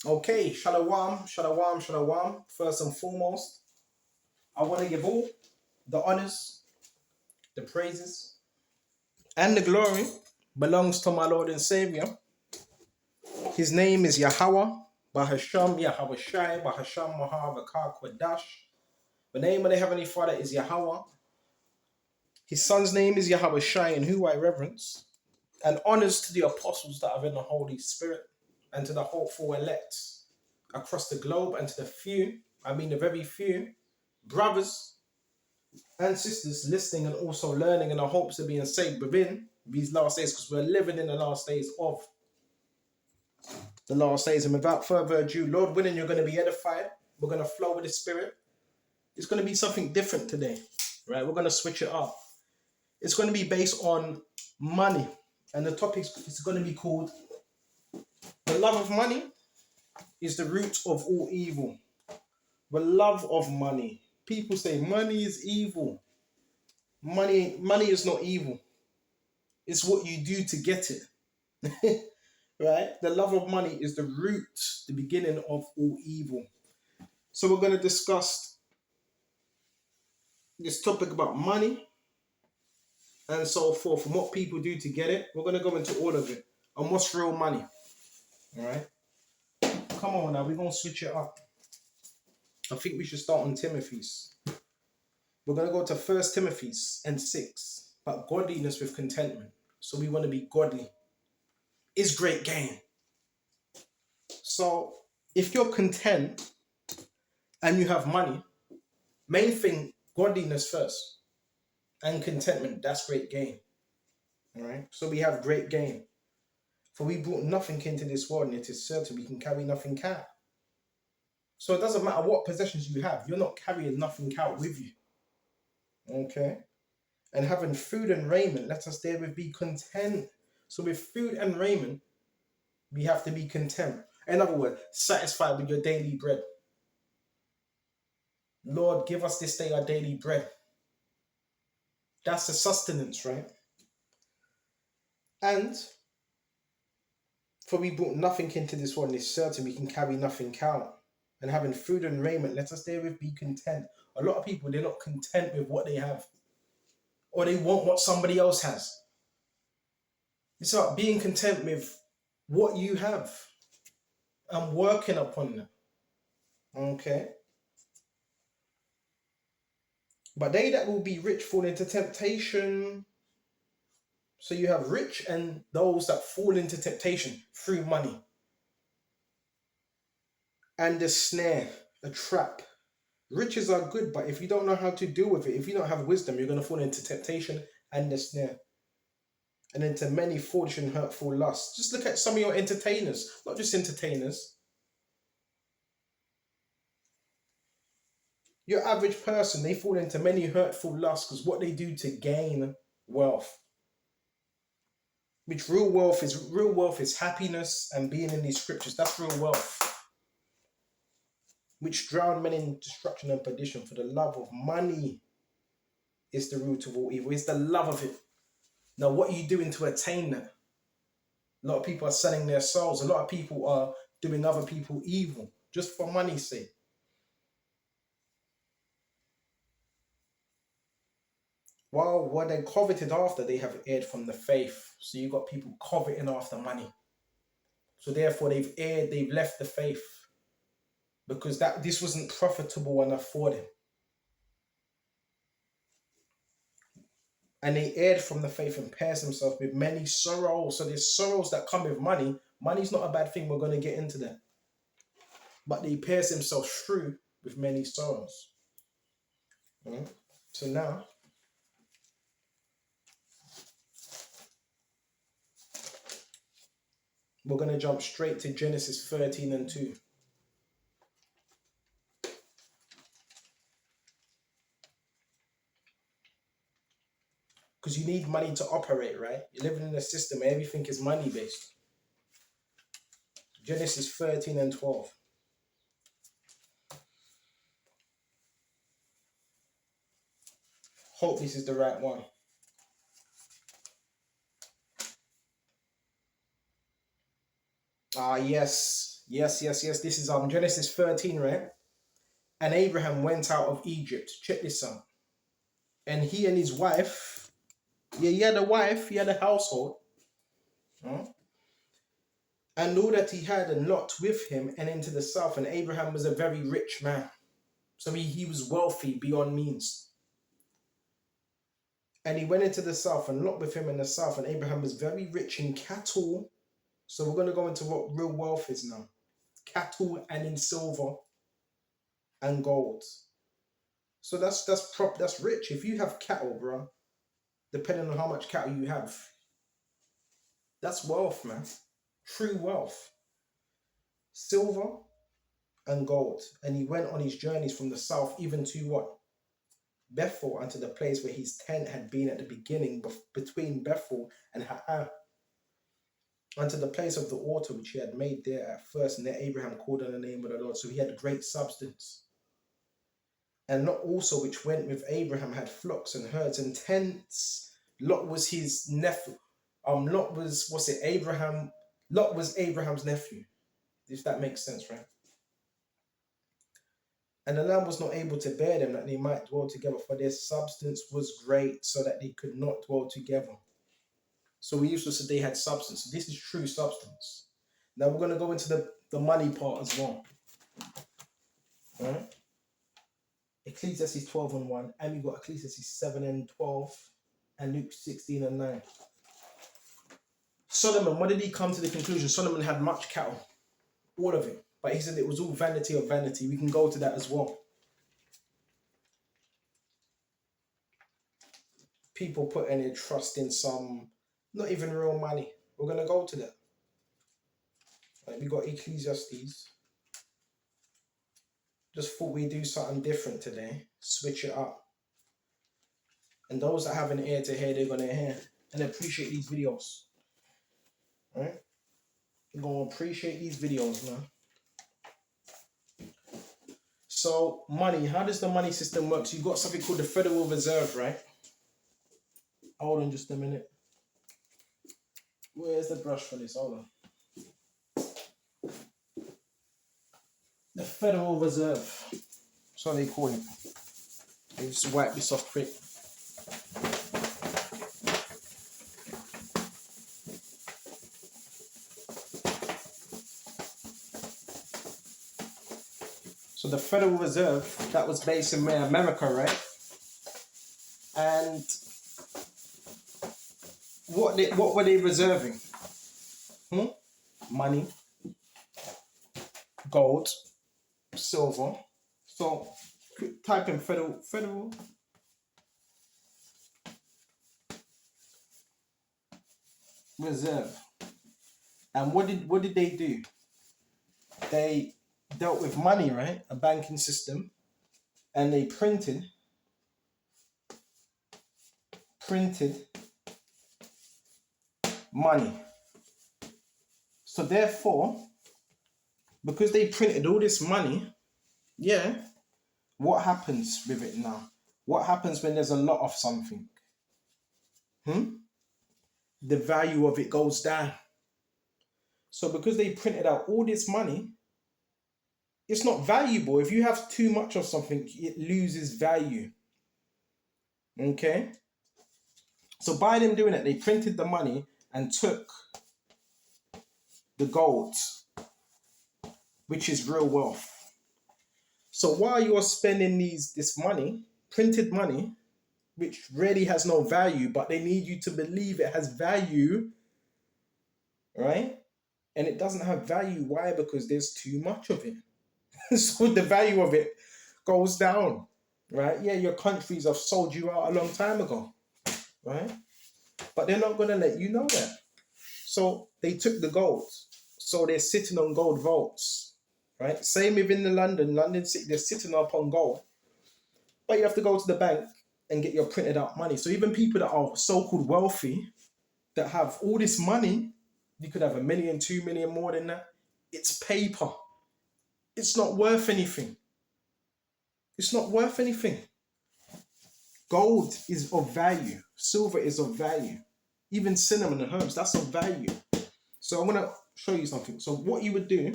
Okay, shalom, shalom, shalom. First and foremost, I want to give all the honors, the praises, and the glory belongs to my Lord and Savior. His name is Yahweh, Bahasham, Yahweh Shai, Bahasham, Mahavakar, Kwadash. The name of the Heavenly Father is Yahweh. His Son's name is Yahweh Shai, in who I reverence. And honors to the apostles that are in the Holy Spirit, and to the hopeful elect across the globe, and to the few, I mean the very few, brothers and sisters listening and also learning in the hopes of being saved within these last days, because we're living in the last days of the last days. And without further ado, Lord willing, you're going to be edified. We're going to flow with the Spirit. It's going to be something different today, right? We're going to switch it up. It's going to be based on money, and the topic is going to be called "The Love of Money is the Root of All Evil." The love of money. People say money is evil. Money is not evil. It's what you do to get it. Right? The love of money is the root, the beginning of all evil. So we're going to discuss this topic about money and so forth, and what people do to get it. We're going to go into all of it and what's real money. All right? Come on now, we're going to switch it up. I think we should start on Timothy's. We're going to go to First Timothy's and 6, but godliness with contentment. So we want to be godly. Is great gain. So if you're content and you have money, main thing, godliness first and contentment, that's great gain. All right. So we have great gain. For we brought nothing into this world, and it is certain we can carry nothing out. So it doesn't matter what possessions you have, you're not carrying nothing out with you. Okay. And having food and raiment, let us therewith be content. So with food and raiment, we have to be content. In other words, satisfied with your daily bread. Lord, give us this day our daily bread. That's the sustenance, right? And for we brought nothing into this world, and it's certain we can carry nothing out. And having food and raiment, let us therewith be content. A lot of people, they're not content with what they have, or they want what somebody else has. It's about being content with what you have and working upon them. Okay? But they that will be rich fall into temptation. So you have rich and those that fall into temptation through money. And the snare, a trap. Riches are good, but if you don't know how to deal with it, if you don't have wisdom, you're going to fall into temptation and the snare, and into many foolish and hurtful lusts. Just look at some of your entertainers, not just entertainers. Your average person, they fall into many hurtful lusts because what they do to gain wealth. Which real wealth is happiness and being in these scriptures. That's real wealth. Which drown men in destruction and perdition, for the love of money is the root of all evil. It's the love of it. Now, what are you doing to attain that? A lot of people are selling their souls. A lot of people are doing other people evil just for money's sake. While what they coveted after, they have erred from the faith. So you've got people coveting after money. So therefore they've left the faith because this wasn't profitable enough for them. And they erred from the faith and pierced themselves with many sorrows. So there's sorrows that come with money. Money's not a bad thing. We're going to get into that. But they pierce themselves through with many sorrows. So now, we're going to jump straight to Genesis 13 and 2. Because you need money to operate, right? You're living in a system where everything is money based. Genesis 13 and 12. Hope this is the right one. Ah, yes. Yes, yes, yes. This is Genesis 13, right? And Abraham went out of Egypt. Check this out. And he and his wife, yeah, he had a wife, he had a household, huh? And all that he had, and Lot with him, and into the south. And Abraham was a very rich man. So he was wealthy beyond means. And he went into the south, and Lot with him in the south. And Abraham was very rich in cattle. So we're going to go into what real wealth is now. Cattle and in silver and gold. So that's rich. If you have cattle, bro, depending on how much cattle you have, that's wealth, man. True wealth. Silver and gold. And he went on his journeys from the south even to what? Bethel, unto the place where his tent had been at the beginning, between Bethel and Ha'ah, unto the place of the altar which he had made there at first. And there Abraham called on the name of the Lord. So he had great substance. And Lot also, which went with Abraham, had flocks and herds and tents. Lot was his nephew. Lot was, what's it, Abraham? Lot was Abraham's nephew, if that makes sense, right? And the land was not able to bear them, that they might dwell together, for their substance was great, so that they could not dwell together. So we used to say they had substance. So this is true substance. Now we're going to go into the money part as well. All right? Ecclesiastes 12 and 1, and we got Ecclesiastes 7 and 12, and Luke 16 and 9. Solomon, what did he come to the conclusion? Solomon had much cattle, all of it. But he said it was all vanity of vanity. We can go to that as well. People putting their trust in some, not even real money. We're going to go to that. Like we got Ecclesiastes. Just thought we'd do something different today. Switch it up. And those that have an ear to hear, they're going to hear. And appreciate these videos. Alright? You're going to appreciate these videos, man. So, money. How does the money system work? So you've got something called the Federal Reserve, right? Hold on just a minute. Where's the brush for this? Hold on. The Federal Reserve. That's what they call it. Let me just wipe this off quick. So the Federal Reserve, that was based in America, right? And what were they reserving? Money, gold, silver. So type in Federal Reserve. And what did they do? They dealt with money, right? A banking system. And they printed money. So therefore, because they printed all this money, yeah, what happens with it now? What happens when there's a lot of something? The value of it goes down. So because they printed out all this money, it's not valuable. If you have too much of something, it loses value. Okay? So by them doing it, they printed the money and took the gold, which is real wealth. So while you're spending this money, printed money, which really has no value, but they need you to believe it has value, right? And it doesn't have value. Why? Because there's too much of it. So the value of it goes down, right? Yeah, your countries have sold you out a long time ago, right? But they're not going to let you know that. So they took the gold. So they're sitting on gold vaults, right? Same within the London City, they're sitting up on gold. But you have to go to the bank and get your printed out money. So even people that are so-called wealthy, that have all this money, you could have 1 million, 2 million, more than that. It's paper. It's not worth anything. It's not worth anything. Gold is of value. Silver is of value. Even cinnamon and herbs, that's of value. So I'm going to show you something. So what you would do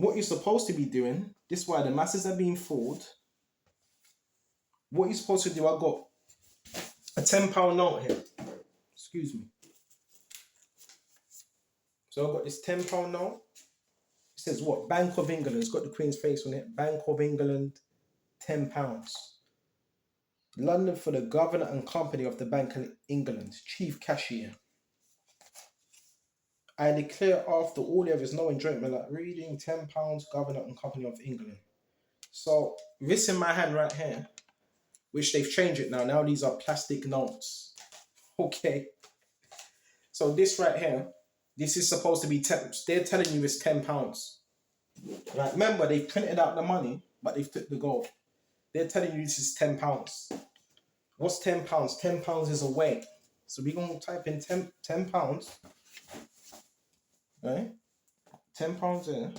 what you're supposed to be doing, this is why the masses are being fooled. What you're supposed to do, I got a £10 note here. Excuse me. So I've got this £10 note. It says what? Bank of England. It's got the Queen's face on it. Bank of England, £10. London for the Governor and Company of the Bank of England, Chief Cashier. I declare after all there is no enjoyment like reading £10, Governor and Company of England. So this in my hand right here, which they've changed it now. Now these are plastic notes. Okay. So this right here, this is supposed to be 10. They're telling you it's £10. Right? Remember, they've printed out the money, but they've took the gold. They're telling you this is £10. What's £10? £10 is a weight. So we're going to type in £10. Right? £10 there.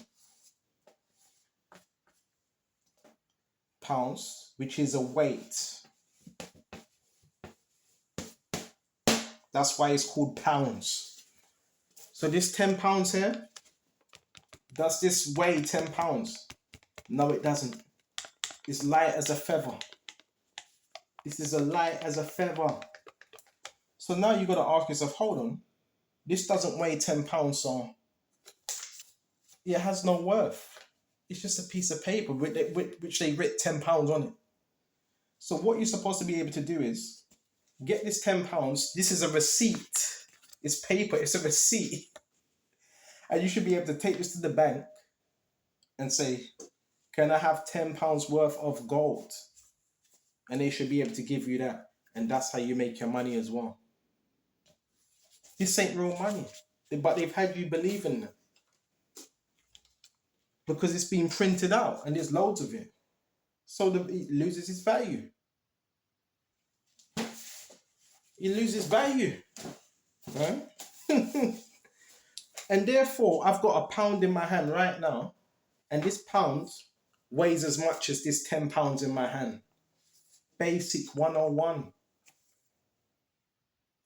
Pounds, which is a weight. That's why it's called pounds. So this £10 here, does this weigh £10? No, it doesn't. It's light as a feather. This is a light as a feather. So now you got to ask yourself, hold on, this doesn't weigh £10, so it has no worth. It's just a piece of paper which they writ £10 on it. So what you're supposed to be able to do is get this £10. This is a receipt. It's paper. It's a receipt. And you should be able to take this to the bank and say, can I have £10 worth of gold? And they should be able to give you that. And that's how you make your money as well. This ain't real money. But they've had you believe in it. Because it's been printed out and there's loads of it. So it loses its value. It loses value. Right? And therefore, I've got a pound in my hand right now. And this pound weighs as much as this £10 in my hand. Basic 101.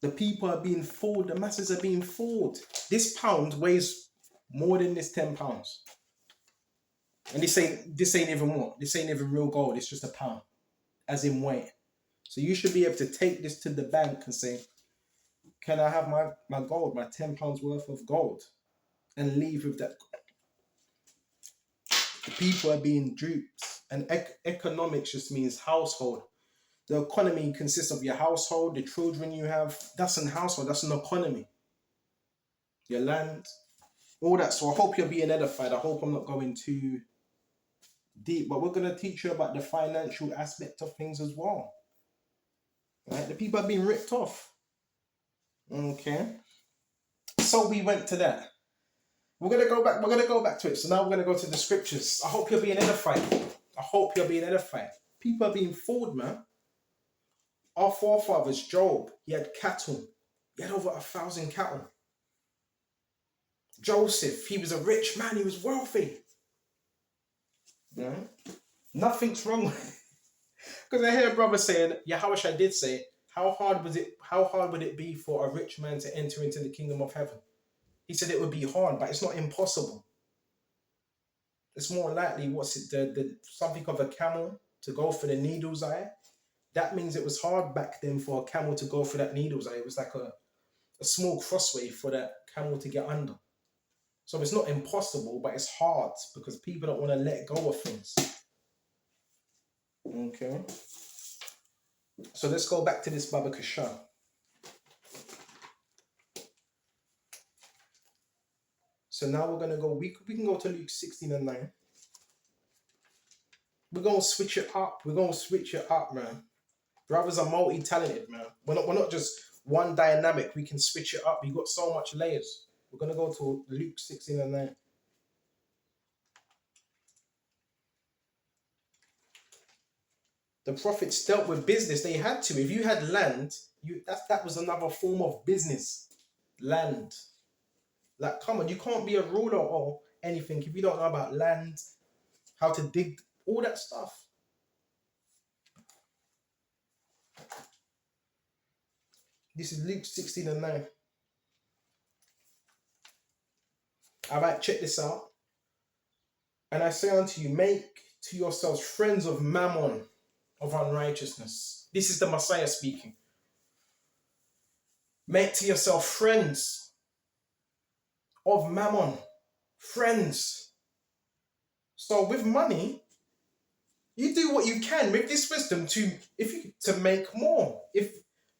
The people are being fooled. The masses are being fooled. This pound weighs more than this £10. And this ain't even what? This ain't even real gold. It's just a pound, as in weight. So you should be able to take this to the bank and say, can I have my gold, my £10 worth of gold? And leave with that. The people are being duped. And economics just means household. The economy consists of your household, the children you have. That's an household. That's an economy. Your land, all that. So I hope you're being edified. I hope I'm not going too deep, but we're going to teach you about the financial aspect of things as well. Right? The people are being ripped off. Okay. So we went to that. We're going to go back to it. So now we're going to go to the scriptures. I hope you're being edified. I hope you're being edified. People are being fooled, man. Our forefathers, Job, he had cattle. He had over 1,000 cattle. Joseph, he was a rich man. He was wealthy. Yeah. Nothing's wrong. Because I hear a brother saying, Yahushua did say, how hard would it be for a rich man to enter into the kingdom of heaven? He said it would be hard, but it's not impossible. It's more likely, something of a camel to go for the needle's eye. That means it was hard back then for a camel to go for that needle's eye. It was like a small crossway for that camel to get under. So it's not impossible, but it's hard because people don't want to let go of things. Okay. So let's go back to this Baba Kasha. So now we're going to go, we can go to Luke 16 and 9. We're going to switch it up. We're going to switch it up, man. Brothers are multi-talented, man. We're not just one dynamic. We can switch it up. We've got so much layers. We're going to go to Luke 16 and 9. The prophets dealt with business. They had to. If you had land, that was another form of business. Land. Like, come on, you can't be a ruler or anything if you don't know about land, how to dig, all that stuff. This is Luke 16 and 9. All right, check this out. And I say unto you, make to yourselves friends of mammon, of unrighteousness. This is the Messiah speaking. Make to yourself friends of mammon, friends. So with money, you do what you can with this wisdom to make more. If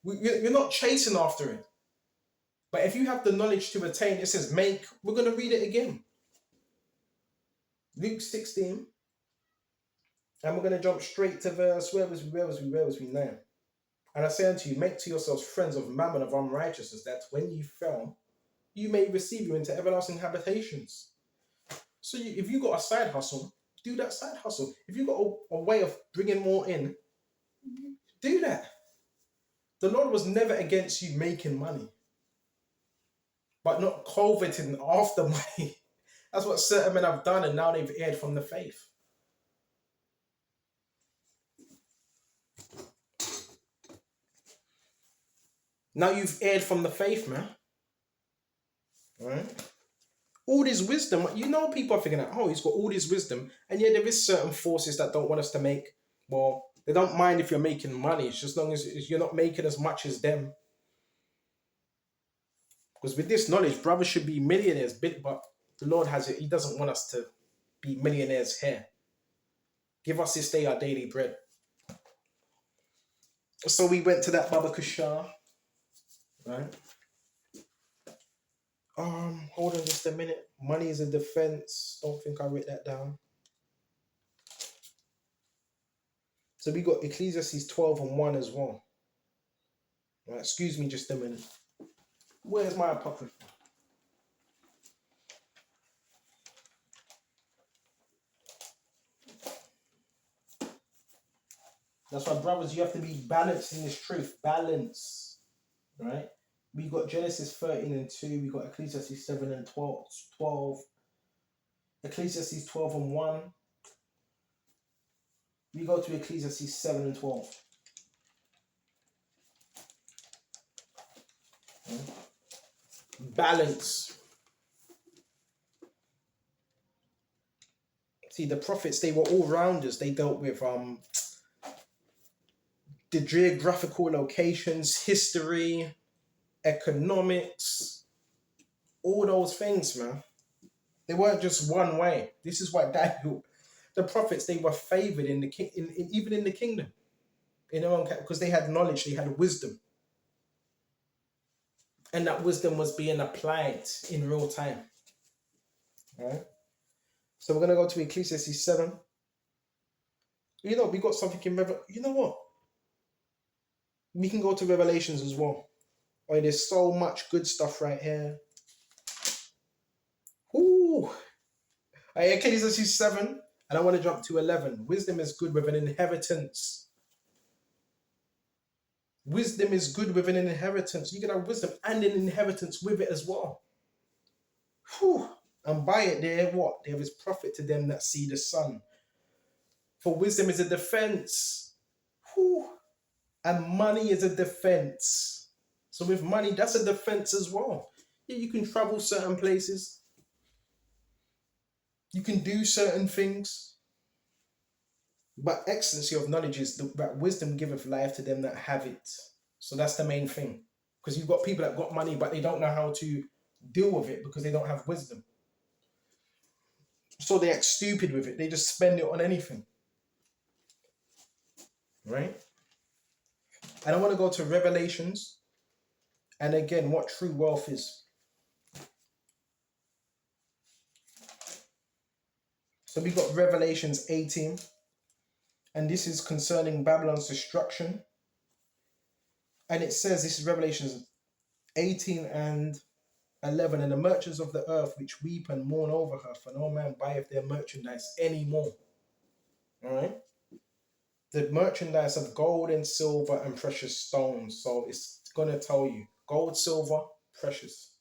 you're not chasing after it, but if you have the knowledge to attain, it says make. We're going to read it again. Luke 16, and we're going to jump straight to verse. Where was we now? And I say unto you, make to yourselves friends of mammon of unrighteousness, that when you fell, you may receive you into everlasting habitations. So if you got a side hustle, do that side hustle. If you got a way of bringing more in, do that. The Lord was never against you making money, but not coveting after money. That's what certain men have done, and now they've erred from the faith. Now you've erred from the faith, man. All right? All this wisdom, people are thinking that, oh, he's got all this wisdom, and yet there is certain forces that don't want us to make. Well, they don't mind if you're making money, it's just as long as you're not making as much as them. Because with this knowledge, brothers should be millionaires, but the Lord has it. He doesn't want us to be millionaires here. Give us this day our daily bread. So we went to that Baba Kushar, right? Hold on just a minute. Money is a defense. Don't think I wrote that down. So we got Ecclesiastes 12 and 1 as well. Right, excuse me just a minute. Where's my apocrypha? That's why, brothers, you have to be balanced in this truth. Balance. Right? We got Genesis 13 and 2. We got Ecclesiastes 7 and 12. Ecclesiastes 12 and 1. We go to Ecclesiastes 7 and 12. Balance. See, the prophets, they were all rounders. They dealt with the geographical locations, history, economics, all those things, man. They weren't just one way. This is why Daniel, the prophets, they were favored in the even in the kingdom, in their own, because they had knowledge, they had wisdom, and that wisdom was being applied in real time. All right. So we're gonna go to Ecclesiastes 7. We got something in Revelation. You know what? We can go to Revelations as well. Oh, there's so much good stuff right here. Ooh. Ecclesiastes 7, and I want to jump to 11. Wisdom is good with an inheritance. Wisdom is good with an inheritance. You can have wisdom and an inheritance with it as well. Whew. And by it, there is profit to them that see the sun. For wisdom is a defense. Whew. And money is a defense. So with money, that's a defense as well. Yeah, you can travel certain places. You can do certain things. But excellency of knowledge is that wisdom giveth life to them that have it. So that's the main thing. Because you've got people that got money, but they don't know how to deal with it because they don't have wisdom. So they act stupid with it. They just spend it on anything. Right? And I want to go to Revelations. And again, what true wealth is. So we got Revelations 18. And this is concerning Babylon's destruction. And it says, this is Revelations 18 and 11. And the merchants of the earth which weep and mourn over her, for no man buyeth their merchandise anymore. All right? The merchandise of gold and silver and precious stones. So it's going to tell you gold, silver, precious.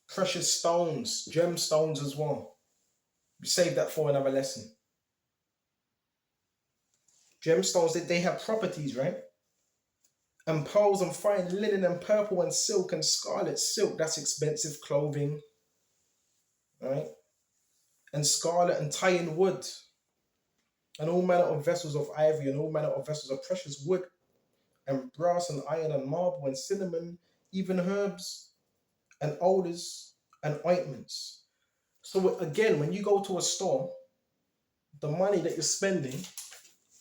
Precious stones, gemstones as well. We save that for another lesson. Gemstones, they have properties, right? And pearls and fine linen and purple and silk and scarlet silk. That's expensive clothing. Right? and scarlet and tyen wood, and all manner of vessels of ivory, and all manner of vessels of precious wood, and brass and iron and marble and cinnamon, even herbs and odors and ointments. So again, when you go to a store, the money that you're spending,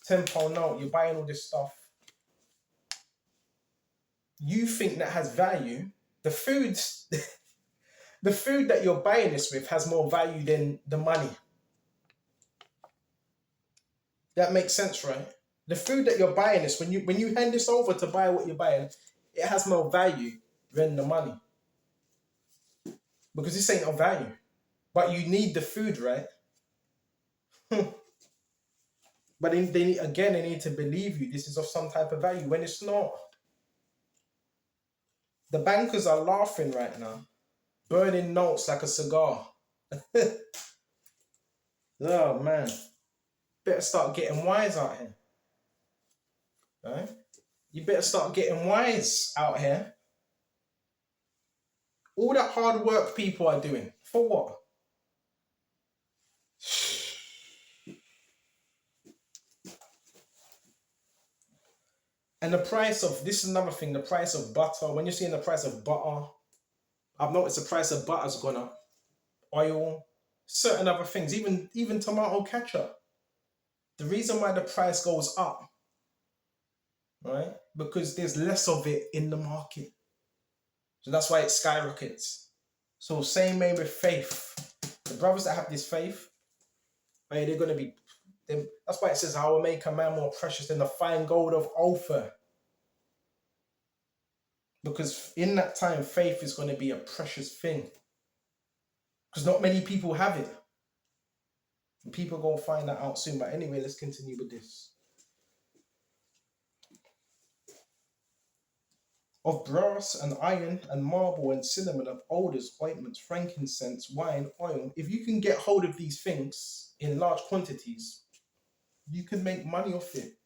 £10 note, you're buying all this stuff, you think that has value. The food, the food that you're buying this with has more value than the money. That makes sense, right? The food that you're buying this, when you hand this over to buy what you're buying, it has more value than the money. Because this ain't of value. But you need the food, right? But they need to believe you. This is of some type of value when it's not. The bankers are laughing right now, burning notes like a cigar. Oh man, better start getting wise out here, right? You better start getting wise out here. All that hard work people are doing for what? And the price of this is another thing. The price of butter. When you're seeing the price of butter, I've noticed the price of butter's gone up. Oil, certain other things, even tomato ketchup. The reason why the price goes up, right? Because there's less of it in the market. So that's why it skyrockets. So same way with faith. The brothers that have this faith, right, they're gonna be. That's why it says, "I will make a man more precious than the fine gold of Ophir." Because in that time, faith is going to be a precious thing. Because not many people have it. And people are going to find that out soon. But anyway, let's continue with this. Of brass and iron and marble and cinnamon, of odors, ointments, frankincense, wine, oil. If you can get hold of these things in large quantities, you can make money off it.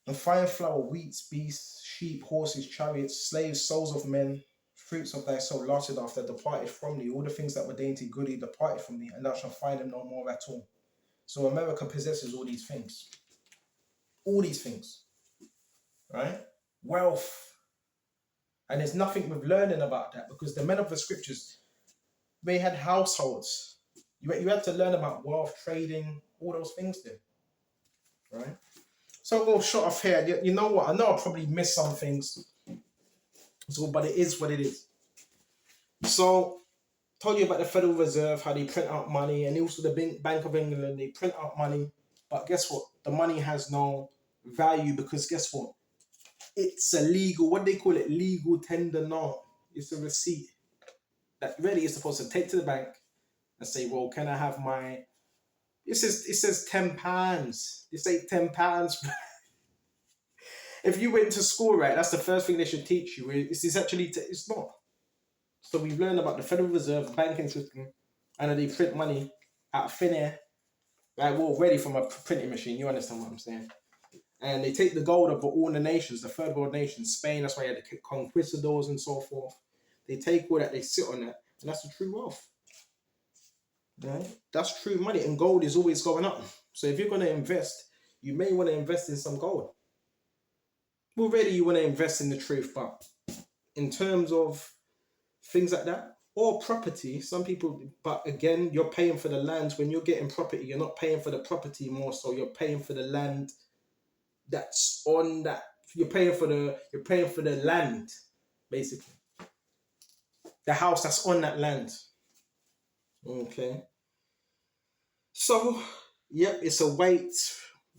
And fine flour, wheat, beasts, sheep, horses, chariots, slaves, souls of men, fruits of thy soul lasted after departed from thee. All the things that were dainty, goodly departed from thee, and thou shalt find them no more at all. So America possesses all these things. All these things. Right? Wealth. And there's nothing with learning about that because the men of the scriptures, they had households. You had to learn about wealth, trading, all those things there. Right? So we'll shut off here. You know what? I know I probably missed some things. So, but it is what it is. So, told you about the Federal Reserve, how they print out money, and also the Bank of England, they print out money. But guess what? The money has no value because guess what? It's a legal, what they call it, legal tender note. It's a receipt that really is supposed to take to the bank and say, well, can I have my, it says £10. They say £10. If you went to school, right, that's the first thing they should teach you. It's actually, it's not. So we've learned about the Federal Reserve, banking system, and they print money out of thin air. Right, well, ready from a printing machine. You understand what I'm saying? And they take the gold of all the nations, the third world nations, Spain. That's why you had the conquistadors and so forth. They take all that, they sit on that, and that's the true wealth. Right? That's true money, and gold is always going up. So if you're going to invest, you may want to invest in some gold. Well, really, you want to invest in the truth, but in terms of things like that, or property, some people, but again, you're paying for the land. When you're getting property, you're not paying for the property more, so you're paying for the land that's on that. You're paying for the land, basically. The house that's on that land. Okay. So, yep, it's a weight,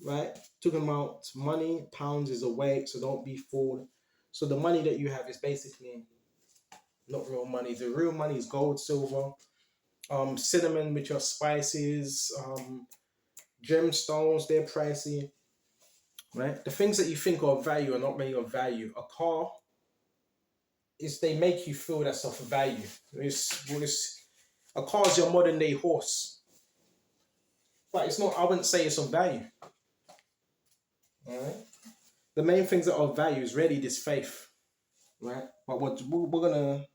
right? Talking about money, pounds is a weight, so don't be fooled. So the money that you have is basically not real money. The real money is gold, silver, cinnamon, which are spices, gemstones, they're pricey, right? The things that you think are of value are not really of value. A car is, they make you feel that's of value. A car is your modern day horse, but it's not. I wouldn't say it's of value. All right. The main things that are of value is really this faith, right? But we're gonna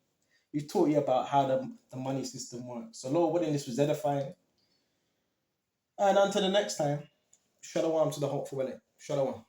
We've taught you about how the money system works. So Lord willing, this was edifying. And until the next time, shalom to the hopeful. Shalom.